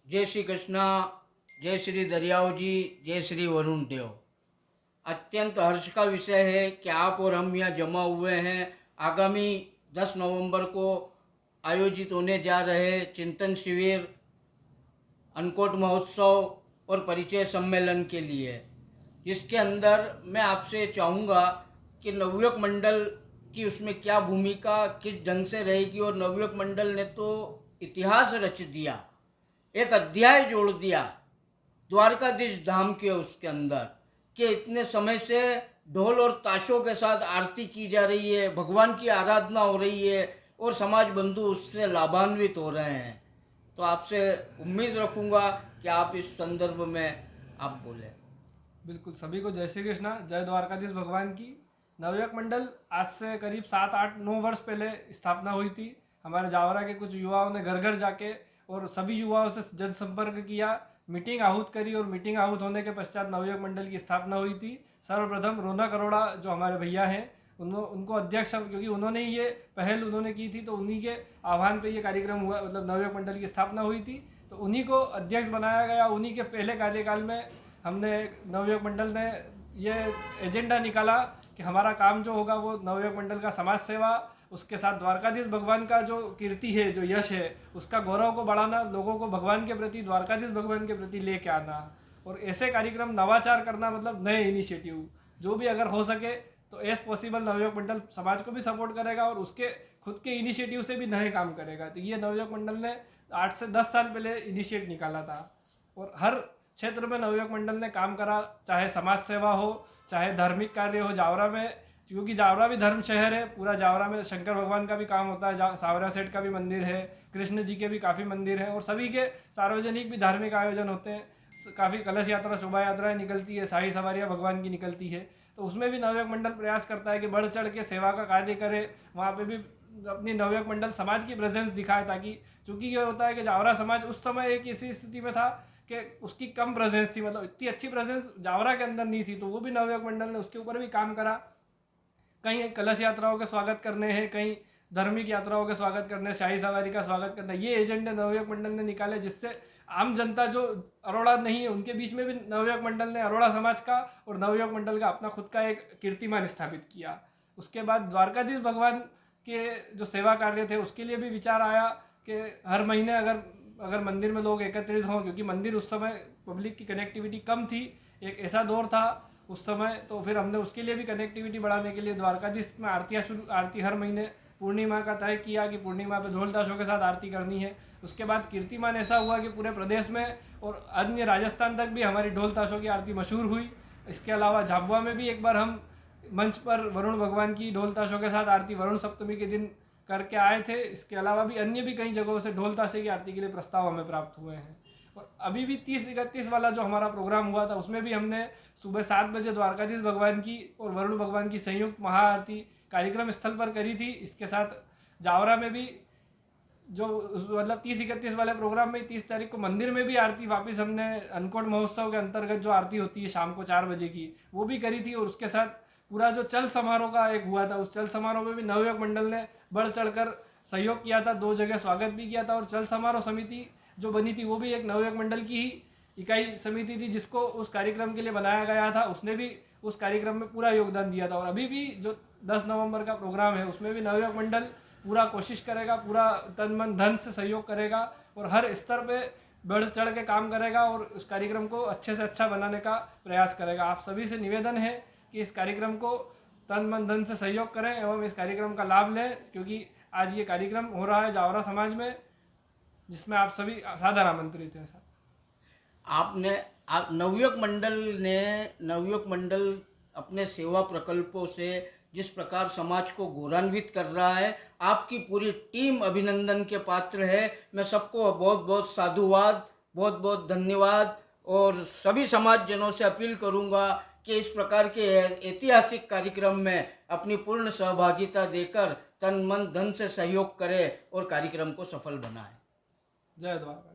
जय श्री कृष्णा, जय श्री दरियाओ जी, जय श्री वरुण देव। अत्यंत हर्ष का विषय है कि आप और हम यहाँ जमा हुए हैं आगामी 10 नवंबर को आयोजित होने जा रहे चिंतन शिविर, अन्नकूट महोत्सव और परिचय सम्मेलन के लिए, जिसके अंदर मैं आपसे चाहूँगा कि नवयुवक मंडल की उसमें क्या भूमिका किस ढंग से रहेगी। और नवयुवक मंडल ने तो इतिहास रच दिया, एक अध्याय जोड़ दिया द्वारकाधीश धाम के उसके अंदर, कि इतने समय से ढोल और ताशों के साथ आरती की जा रही है, भगवान की आराधना हो रही है और समाज बंधु उससे लाभान्वित हो रहे हैं। तो आपसे उम्मीद रखूंगा कि आप इस संदर्भ में आप बोले। बिल्कुल, सभी को जय श्री कृष्णा, जय द्वारकाधीश भगवान की। नवयुवक मंडल आज से करीब 7 8 9 वर्ष पहले स्थापना हुई थी। हमारे जावरा के कुछ युवाओं ने घर घर जाके और सभी युवाओं से जनसंपर्क किया, मीटिंग आहूत करी और मीटिंग आहूत होने के पश्चात नवयुवक मंडल की स्थापना हुई थी। सर्वप्रथम रौनक अरोड़ा जो हमारे भैया हैं, उनको अध्यक्ष, क्योंकि उन्होंने ही ये पहल उन्होंने की थी, तो उन्हीं के आह्वान पे ये कार्यक्रम हुआ, मतलब नवयुवक मंडल की स्थापना हुई थी, तो उन्हीं को अध्यक्ष बनाया गया। उन्हीं के पहले कार्यकाल में हमने नवयुवक मंडल ने ये एजेंडा निकाला कि हमारा काम जो होगा वो नवयुवक मंडल का समाज सेवा, उसके साथ द्वारकाधीश भगवान का जो कीर्ति है, जो यश है, उसका गौरव को बढ़ाना, लोगों को भगवान के प्रति, द्वारकाधीश भगवान के प्रति लेके आना, और ऐसे कार्यक्रम नवाचार करना, मतलब नए इनिशिएटिव जो भी अगर हो सके तो एज पॉसिबल नवयुवक मंडल समाज को भी सपोर्ट करेगा और उसके खुद के इनिशिएटिव से भी नए काम करेगा। तो ये नवयुवक मंडल ने 8 से 10 साल पहले इनिशिएट निकाला था और हर क्षेत्र में नवयुवक मंडल ने काम करा, चाहे समाज सेवा हो, चाहे धार्मिक कार्य हो। जावरा में, क्योंकि जावरा भी धर्म शहर है, पूरा जावरा में शंकर भगवान का भी काम होता है, सावरा सेठ का भी मंदिर है, कृष्ण जी के भी काफ़ी मंदिर हैं और सभी के सार्वजनिक भी धार्मिक आयोजन होते हैं। काफ़ी कलश यात्रा, शोभा यात्राएं निकलती है, शाही सवारियाँ भगवान की निकलती है। तो उसमें भी नवयुवक मंडल प्रयास करता है कि बढ़ चढ़ के सेवा का कार्य करे, वहाँ पे भी अपनी नवयुवक मंडल समाज की प्रेजेंस दिखाए, ताकि, चूँकि ये होता है कि जावरा समाज उस समय एक ऐसी स्थिति में था कि उसकी कम प्रेजेंस थी, मतलब इतनी अच्छी प्रेजेंस जावरा के अंदर नहीं थी, तो वो भी नवयुवक मंडल ने उसके ऊपर भी काम करा। कहीं कलश यात्राओं के स्वागत करने हैं, कहीं धार्मिक यात्राओं के स्वागत करने, शाही सवारी का स्वागत करना, ये एजेंडे नवयुवक मंडल ने निकाले, जिससे आम जनता जो अरोड़ा नहीं है उनके बीच में भी नवयुवक मंडल ने अरोड़ा समाज का और नवयुवक मंडल का अपना खुद का एक कीर्तिमान स्थापित किया। उसके बाद द्वारकाधीश भगवान के जो सेवा कार्य थे उसके लिए भी विचार आया कि हर महीने अगर मंदिर में लोग एकत्रित हों, क्योंकि मंदिर उस समय पब्लिक की कनेक्टिविटी कम थी, एक ऐसा दौर था उस समय, तो फिर हमने उसके लिए भी कनेक्टिविटी बढ़ाने के लिए द्वारकाधीश में आरती हर महीने पूर्णिमा का तय किया कि पूर्णिमा पे ढोल ताशों के साथ आरती करनी है। उसके बाद कीर्तिमान ऐसा हुआ कि पूरे प्रदेश में और अन्य राजस्थान तक भी हमारी ढोल ताशों की आरती मशहूर हुई। इसके अलावा झाबुआ में भी एक बार हम मंच पर वरुण भगवान की ढोल ताशों के साथ आरती वरुण सप्तमी के दिन करके आए थे। इसके अलावा भी अन्य भी कई जगहों से ढोल ताशे की आरती के लिए प्रस्ताव हमें प्राप्त हुए हैं। और अभी भी 30 31 वाला जो हमारा प्रोग्राम हुआ था उसमें भी हमने सुबह 7 बजे द्वारकाधीश भगवान की और वरुण भगवान की संयुक्त महाआरती कार्यक्रम स्थल पर करी थी। इसके साथ जावरा में भी जो मतलब 30 31 वाले प्रोग्राम में 30 तारीख को मंदिर में भी आरती वापस हमने अन्नकूट महोत्सव के अंतर्गत जो आरती होती है शाम को 4 बजे की, वो भी करी थी। और उसके साथ पूरा जो चल समारोह का एक हुआ था, उस चल समारोह में भी नवयुवक मंडल ने बढ़ चढ़कर सहयोग किया था, 2 जगह स्वागत भी किया था। और चल समारोह समिति जो बनी थी वो भी एक नवयुवक मंडल की ही इकाई समिति थी जिसको उस कार्यक्रम के लिए बनाया गया था, उसने भी उस कार्यक्रम में पूरा योगदान दिया था। और अभी भी जो 10 नवंबर का प्रोग्राम है उसमें भी नवयुवक मंडल पूरा कोशिश करेगा, पूरा तन मन धन से सहयोग करेगा और हर स्तर पे बढ़ चढ़ के काम करेगा और उस कार्यक्रम को अच्छे से अच्छा बनाने का प्रयास करेगा। आप सभी से निवेदन है कि इस कार्यक्रम को तन मन धन से सहयोग करें एवं इस कार्यक्रम का लाभ लें, क्योंकि आज ये कार्यक्रम हो रहा है जावरा समाज में, जिसमें आप सभी सादर आमंत्रित हैं। सर, नवयुवक मंडल अपने सेवा प्रकल्पों से जिस प्रकार समाज को गौरवान्वित कर रहा है, आपकी पूरी टीम अभिनंदन के पात्र है। मैं सबको बहुत बहुत साधुवाद, बहुत बहुत धन्यवाद और सभी समाजजनों से अपील करूंगा कि इस प्रकार के ऐतिहासिक कार्यक्रम में अपनी पूर्ण सहभागिता देकर तन मन धन से सहयोग करें और कार्यक्रम को सफल बनाएं। जय द्वारका।